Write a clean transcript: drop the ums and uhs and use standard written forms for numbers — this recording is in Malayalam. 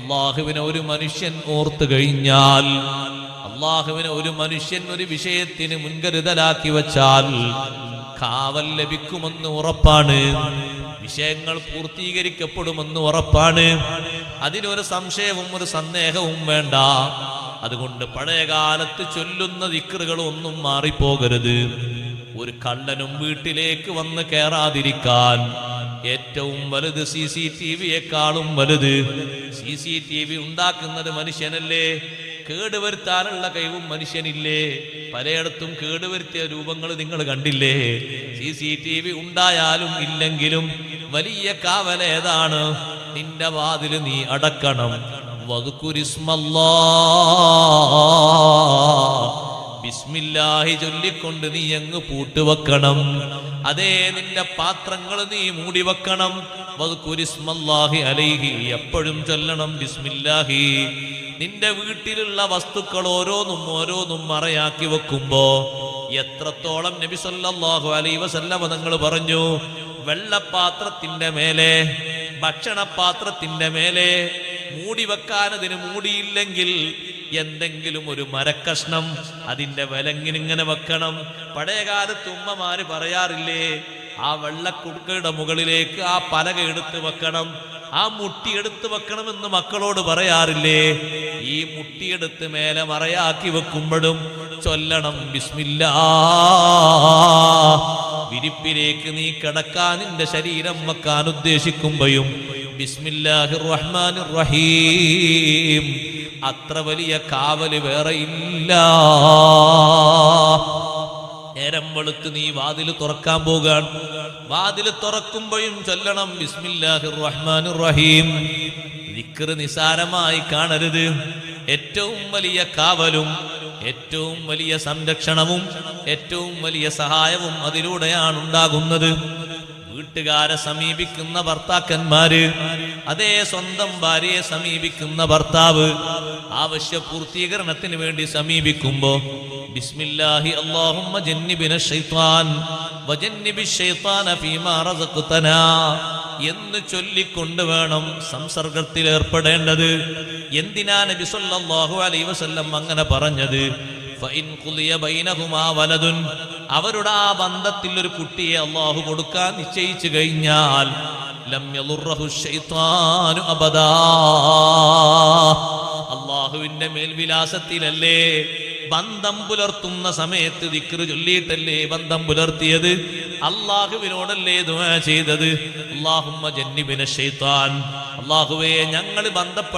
അള്ളാഹുവിനെ ഒരു മനുഷ്യൻ ഓർത്തു കഴിഞ്ഞാൽ, അള്ളാഹുവിനെ ഒരു മനുഷ്യൻ ഒരു വിഷയത്തിന് മുൻകരുതലാക്കി വച്ചാൽ കാവൽ ലഭിക്കുമെന്ന് ഉറപ്പാണ്, വിഷയങ്ങൾ പൂർത്തീകരിക്കപ്പെടുമെന്ന് ഉറപ്പാണ്. അതിനൊരു സംശയവും ഒരു സന്ദേഹവും വേണ്ട. അതുകൊണ്ട് പഴയകാലത്ത് ചൊല്ലുന്ന ദിക്റുകളൊന്നും മാറിപ്പോകരുത്. ഒരു കള്ളനും വീട്ടിലേക്ക് വന്ന് കയറാതിരിക്കാൻ ഏറ്റവും വലുത് CCTV-യെക്കാളും വലുത്. CCTV ഉണ്ടാക്കുന്നത് മനുഷ്യനല്ലേ, കേടുവരുത്താനുള്ള കഴിവും മനുഷ്യനില്ലേ? പലയിടത്തും കേടുവരുത്തിയ രൂപങ്ങൾ നിങ്ങൾ കണ്ടില്ലേ? CCTV ഉണ്ടായാലും ഇല്ലെങ്കിലും വലിയ കാവലേതാണ്? നിന്റെ വാതില് നീ അടക്കണം. ബിസ്മില്ലാഹി ചൊല്ലിക്കൊണ്ട് നീ അങ്ങ് പൂട്ടുവെക്കണം. അതേ, നിന്റെ പാത്രങ്ങൾ നീ മൂടി വെക്കണം. വദ്കുരിസ്മല്ലാഹി അലൈഹി, എപ്പോഴും ചൊല്ലണം ബിസ്മില്ലാഹി. നിന്റെ വീട്ടിലുള്ള വസ്തുക്കൾ ഓരോന്നും മറയാക്കി വെക്കുമ്പോ എത്രത്തോളം നബി സല്ലല്ലാഹു അലൈഹി വസല്ലം തങ്ങൾ പറഞ്ഞു, വെള്ളപ്പാത്രത്തിന്റെ മേലെ, ഭക്ഷണപാത്രത്തിന്റെ മേലെ മൂടി വെക്കാൻ അതിന് മൂടിയില്ലെങ്കിൽ എന്തെങ്കിലും ഒരു മരക്കഷ്ണം അതിന്റെ വിലങ്ങിനിങ്ങനെ വെക്കണം. പഴയകാലത്ത് ഉമ്മമാര് പറയാറില്ലേ, ആ വെള്ളക്കുടുക്കയുടെ മുകളിലേക്ക് ആ പലക എടുത്ത് വെക്കണം, ആ മുട്ടിയെടുത്ത് വെക്കണമെന്ന് മക്കളോട് പറയാറില്ലേ? ഈ മുട്ടിയെടുത്ത് മേലെ മറയാക്കി വെക്കുമ്പോഴും ചൊല്ലണം ബിസ്മില്ലാ. വിരിപ്പിലേക്ക് നീ കിടക്കാൻ, നിന്റെ ശരീരം വെക്കാൻ ഉദ്ദേശിക്കുമ്പോഴും ബിസ്മില്ലാഹിർ റഹ്മാനിർ റഹീം. അത്ര വലിയ കാവല് വേറെ ഇല്ല. നേരം വെളുത്ത് നീ വാതിൽ തുറക്കാൻ പോകാൻ, വാതിൽ തുറക്കുമ്പോഴും ചൊല്ലണം ബിസ്മില്ലാഹിർ റഹ്മാനിർ റഹീം. ദിക്ർ നിസാരമായി കാണരുത്. ഏറ്റവും വലിയ കാവലും ഏറ്റവും വലിയ സംരക്ഷണവും ഏറ്റവും വലിയ സഹായവും അതിലൂടെയാണ് ഉണ്ടാകുന്നത്. വീട്ടുകാരെ സമീപിക്കുന്ന ഭർത്താക്കന്മാര്, അതേ സ്വന്തം ഭാര്യയെ സമീപിക്കുന്ന ഭർത്താവ് ആവശ്യ പൂർത്തീകരണത്തിന് വേണ്ടി സമീപിക്കുമ്പോ ബിസ്മില്ലാഹി അല്ലാഹുമ്മ ജന്നിബിന ശൈത്വാൻ വജന്നിബിശ് ശൈത്വാന ഫീമാ റസഖ്തനാ എന്ന് ചൊല്ലിക്കൊണ്ട് വേണം സംസർഗത്തിൽ ഏർപ്പെടേണ്ടത്. എന്തിനാ നബി സല്ലല്ലാഹു അലൈഹി വസല്ലം അങ്ങനെ പറഞ്ഞത്? ഫഇൻ ഖുദിയ ബൈനഹുമാ വലദുൻ, അവരുടെ ആ ബന്ധത്തിൽ ഒരു കുട്ടിയെ അല്ലാഹു കൊടുക്കാൻ നിശ്ചയിച്ചു കഴിഞ്ഞാൽ ലം യളുറഹു ശൈത്വാനു അബദാ. അല്ലാഹുവിന്റെ മേൽവിലാസത്തിലല്ലേ, ബന്ധം പുലർത്തുന്ന സമയത്ത് ദിക്ർ ചൊല്ലിയിട്ടല്ലേ ബന്ധം പുലർത്തിയത്? അല്ലാഹുവിനോടല്ലേ ദുആ ചെയ്തത്? അല്ലാഹുമ്മ ജന്നിബിന ശൈത്വാൻ, അല്ലാഹുവേ ഞങ്ങൾ ബന്ധപ്പെട്ട